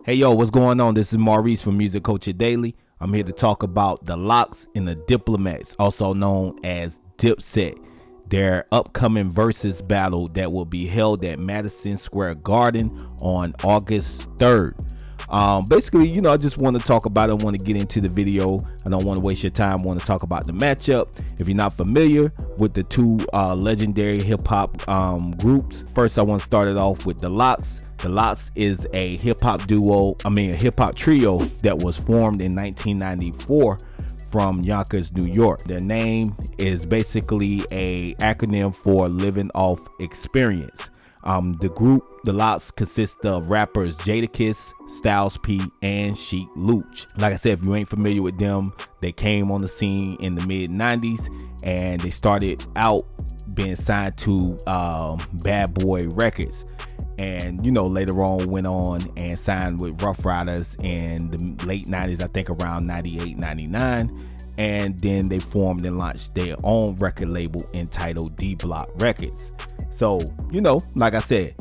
Hey yo, what's going on? This is Maurice from Music Culture Daily. I'm here to talk about the Lox and the Diplomats, also known as Dipset, their upcoming versus battle that will be held at Madison Square Garden on August 3rd. Basically, I just want to talk about it. I want to get into the video. I don't want to waste your time. I want to talk about the matchup. If you're not familiar with the two legendary hip-hop groups, first I want to start it off with the Lox. The Lox is a hip-hop trio that was formed in 1994 from Yonkers, New York. Their name is basically a acronym for Living Off Experience. The group, the Lox, consists of rappers Jadakiss, Styles P, and 𝐥𝐤𝐤𝐞. Like I said, if you ain't familiar with them, they came on the scene in the mid-90s and they started out being signed to Bad Boy Records. And later on went on and signed with Rough Riders in the late 90s, I think around 98, 99. And then they formed and launched their own record label entitled D Block Records. So, like I said,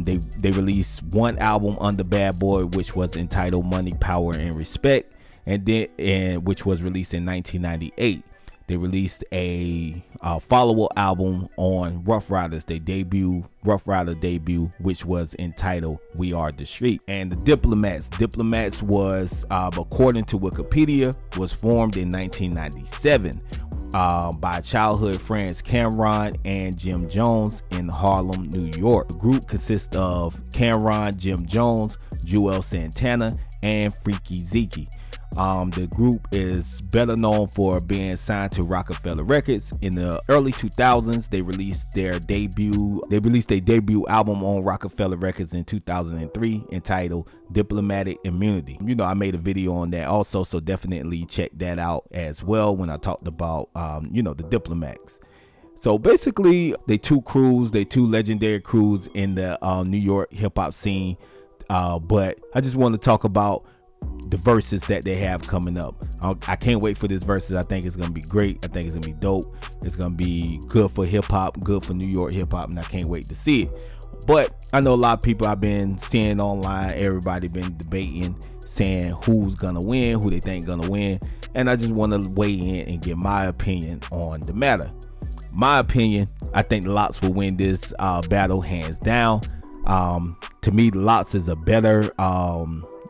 they released one album under Bad Boy, which was entitled Money, Power, and Respect, which was released in 1998. They released a follow-up album on Rough Riders, Rough Rider debut, which was entitled We Are the Street. And the Diplomats was, according to Wikipedia, was formed in 1997 by childhood friends Cam'ron and Jim Jones in Harlem, New York. The group consists of Cam'ron, Jim Jones, Juelz Santana, and Freaky Zeke. The group is better known for being signed to Rockefeller Records. In the early 2000s, they released their debut album on Rockefeller Records in 2003 entitled Diplomatic Immunity. I made a video on that also, so definitely check that out as well when I talked about the Diplomats. So basically, they two legendary crews in the New York hip hop scene. But I just want to talk about the verses that they have coming up. I can't wait for this verses. I think it's gonna be great. I think it's gonna be dope. It's gonna be good for hip hop, good for New York hip hop, and I can't wait to see it. But I know a lot of people I've been seeing online, everybody been debating, saying who's gonna win, who they think gonna win, and I just want to weigh in and give my opinion on the matter. My opinion, I think the Lox will win this battle hands down. To me, the Lox is a better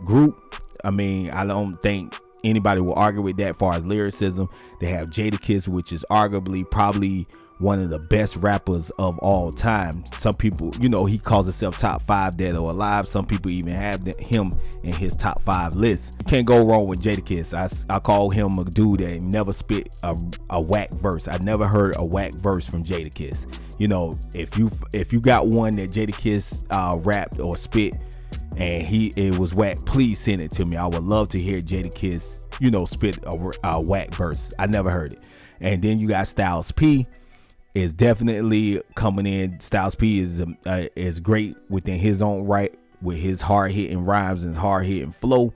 group. I don't think anybody will argue with that. As far as lyricism, they have Jadakiss, which is arguably probably one of the best rappers of all time. Some people, he calls himself top 5 dead or alive. Some people even have him in his top 5 list. You can't go wrong with Jadakiss. I call him a dude that never spit a whack verse. I never heard a whack verse from Jadakiss. If you got one that Jadakiss rapped or spit and it was whack, please send it to me. I would love to hear Jadakiss spit a whack verse. I never heard it. And then you got Styles P is definitely coming in. Styles P is great within his own right with his hard-hitting rhymes and hard-hitting flow.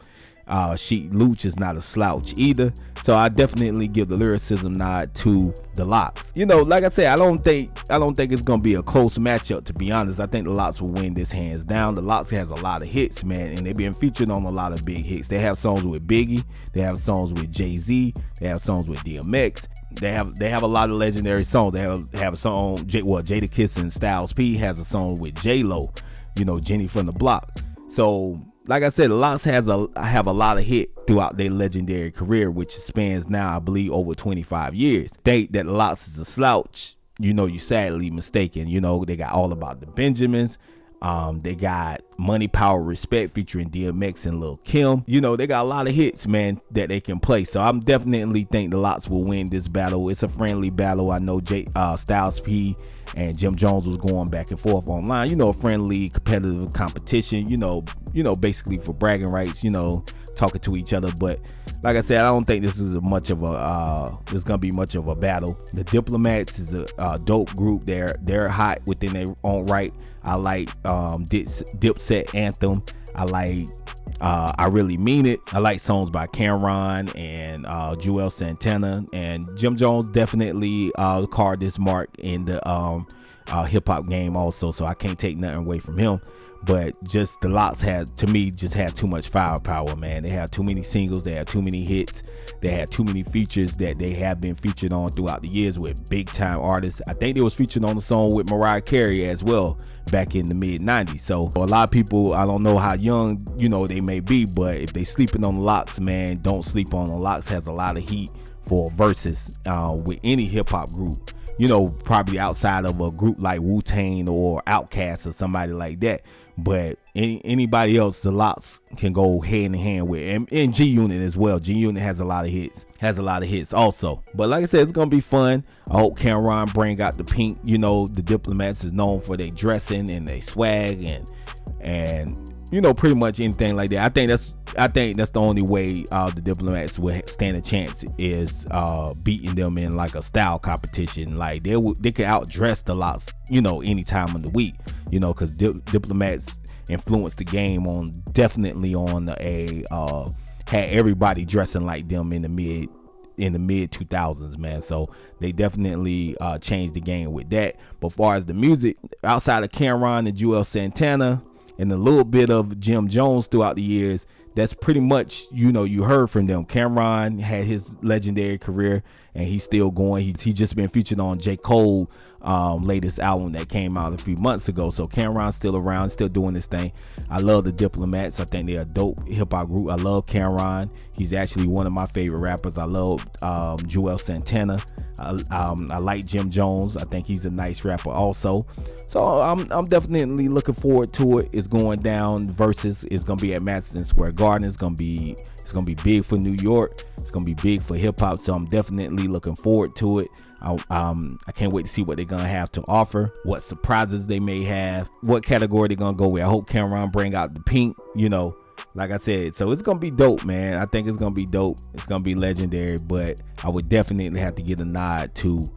𝐥𝐤𝐤𝐞 is not a slouch either, so I definitely give the lyricism nod to the Lox. Like I said, I don't think it's gonna be a close matchup, to be honest. I think the Lox will win this hands down. The Lox has a lot of hits, man, and they've been featured on a lot of big hits. They have songs with Biggie, they have songs with Jay-Z, they have songs with DMX. They have a lot of legendary songs. They have a song, Jadakiss and Styles P has a song with 𝐥𝐤𝐤, Jenny from the Block. So like I said, the Lox have a lot of hit throughout their legendary career, which spans now, I believe, over 25 years. Think that the Lox is a slouch, you sadly mistaken. They got All About the Benjamins. They got Money, Power, Respect featuring DMX and Lil Kim. They got a lot of hits, man, that they can play. So I'm definitely think the Lox will win this battle. It's a friendly battle. I know Styles P and Jim Jones was going back and forth online. A friendly, competitive competition. Basically for bragging rights. Talking to each other. But like I said, I don't think this is there's gonna be much of a battle. The Diplomats is a dope group. They're hot within their own right. I like Dipset Anthem. I like I Really Mean It. I like songs by Cam'ron and Juelz Santana, and Jim Jones definitely carved this mark in the hip hop game also, so I can't take nothing away from him. but just the Lox had, to me, just had too much firepower, man. They have too many singles, they have too many hits, they had too many features that they have been featured on throughout the years with big time artists. I think they was featured on the song with Mariah Carey as well back in the mid 90s. So a lot of people, I don't know how young, you know, they may be, but if they sleeping on the Lox, man, don't sleep on the Lox. Has a lot of heat for verses with any hip hop group, you know, probably outside of a group like Wu-Tang or Outkast or somebody like that. But anybody else, the Lox can go hand in hand with, and G-Unit as well. G-Unit has a lot of hits, also. But like I said, it's gonna be fun. I hope Cam'ron bring out the pink. You know, the Diplomats is known for their dressing and their swag and you know, pretty much anything like that. I think that's the only way the Diplomats will stand a chance, is beating them in like a style competition. Like they could outdress the Lox, you know, any time of the week, you know, because Diplomats influenced the game on had everybody dressing like them in the mid 2000s, man. So they definitely changed the game with that. But as far as the music, outside of Cam'ron and Juelz Santana and a little bit of Jim Jones throughout the years, that's pretty much, you know, you heard from them. Cam'ron had his legendary career and he's still going. He just been featured on 𝐥𝐤𝐤 latest album that came out a few months ago. So Cam'ron's still around, still doing this thing. I love the Diplomats. I think they're a dope hip hop group. I love Cam'ron. He's actually one of my favorite rappers. I love Juelz Santana. I like Jim Jones. I think he's a nice rapper also. So I'm definitely looking forward to it. It's going down. Versus is gonna be at Madison Square Garden. It's gonna be big for New York. It's gonna be big for hip hop. So I'm definitely looking forward to it. I can't wait to see what they're gonna have to offer, what surprises they may have, what category they're gonna go with. I hope Cam'ron bring out the pink, you know, like I said. So it's gonna be dope, man. I think it's gonna be dope. It's gonna be legendary. But I would definitely have to give a nod to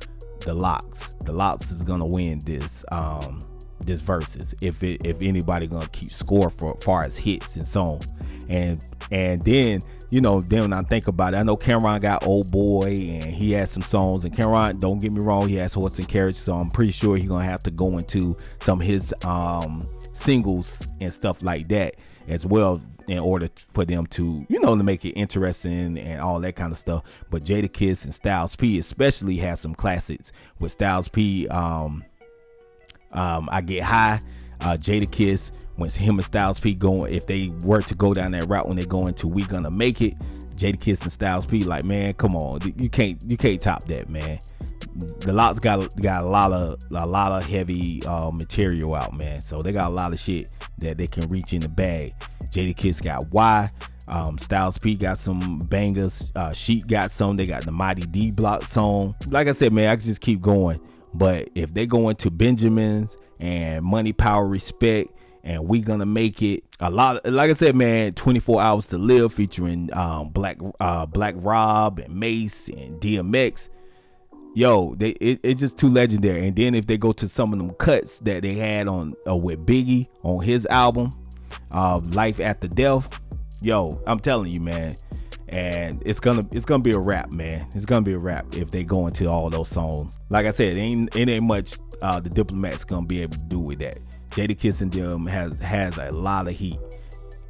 the Lox. The Lox is gonna win this versus if anybody gonna keep score for as far as hits and songs. And then, you know, then when I think about it, I know Cam'ron got Old Boy and he has some songs, and Cam'ron, don't get me wrong, he has Horse and Carriage, so I'm pretty sure he's gonna have to go into some of his singles and stuff like that as well, in order for them to, you know, to make it interesting and all that kind of stuff. But Jadakiss and Styles P especially has some classics. With Styles P, I Get High, Jadakiss, when him and Styles P going, if they were to go down that route when they go into We Gonna Make It, Jadakiss and Styles P, like, man, come on, you can't top that, man. The Lox got a lot of heavy material out, man. So they got a lot of shit that they can reach in the bag. Jadakiss got Why. Styles P got some bangers. Sheek got some. They got the Mighty D Block song. Like I said, man, I can just keep going. But if they go into Benjamins and Money, Power, Respect, and We Gonna Make It, a lot, like I said, man, 24 Hours to Live featuring Black Rob and Mace and DMX. Yo, it's just too legendary. And then if they go to some of them cuts that they had on with Biggie on his album, Life After Death, yo, I'm telling you, man. And it's gonna be a wrap, man. It's gonna be a wrap if they go into all those songs. Like I said, it ain't much the Diplomats gonna be able to do with that. Jadakiss and them has a lot of heat,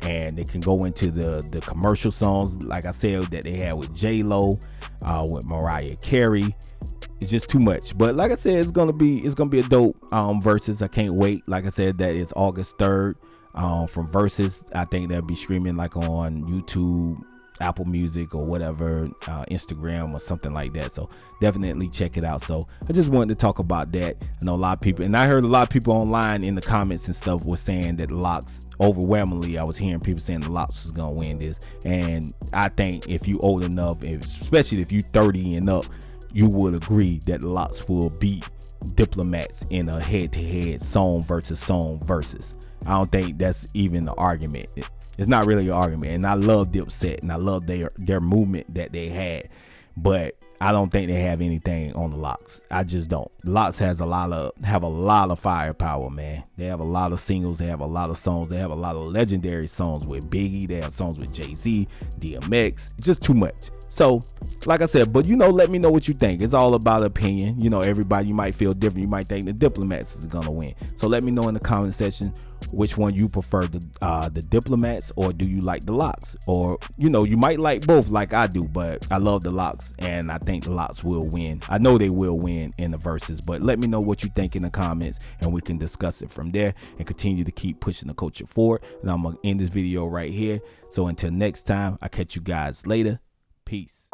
and they can go into the commercial songs, like I said, that they had with J-Lo, with Mariah Carey. It's just too much. But like I said, it's gonna be a dope versus. I can't wait. Like I said, that is August 3rd. From Versus, I think they'll be streaming like on YouTube, Apple Music, or whatever, Instagram or something like that. So definitely check it out. So I just wanted to talk about that. I know a lot of people, and I heard a lot of people online in the comments and stuff was saying that the Lox, overwhelmingly, I was hearing people saying the Lox is gonna win this. And I think if you old enough, especially if you 30 and up, you would agree that the Lox will beat Diplomats in a head-to-head song versus. I don't think that's even an argument. It's not really an argument. And I love Dipset and I love their movement that they had, but I don't think they have anything on the Lox. I just don't. Lox have a lot of firepower, man. They have a lot of singles. They have a lot of songs. They have a lot of legendary songs with Biggie. They have songs with Jay-Z, DMX. It's just too much. So like I said, but let me know what you think. It's all about opinion. Everybody, you might feel different. You might think the Diplomats is gonna win. So let me know in the comment section which one you prefer, the Diplomats, or do you like the Lox? Or you might like both like I do, but I love the Lox and I think the Lox will win. I know they will win in the verses, but let me know what you think in the comments and we can discuss it from there and continue to keep pushing the culture forward. And I'm gonna end this video right here. So until next time, I'll catch you guys later. Peace.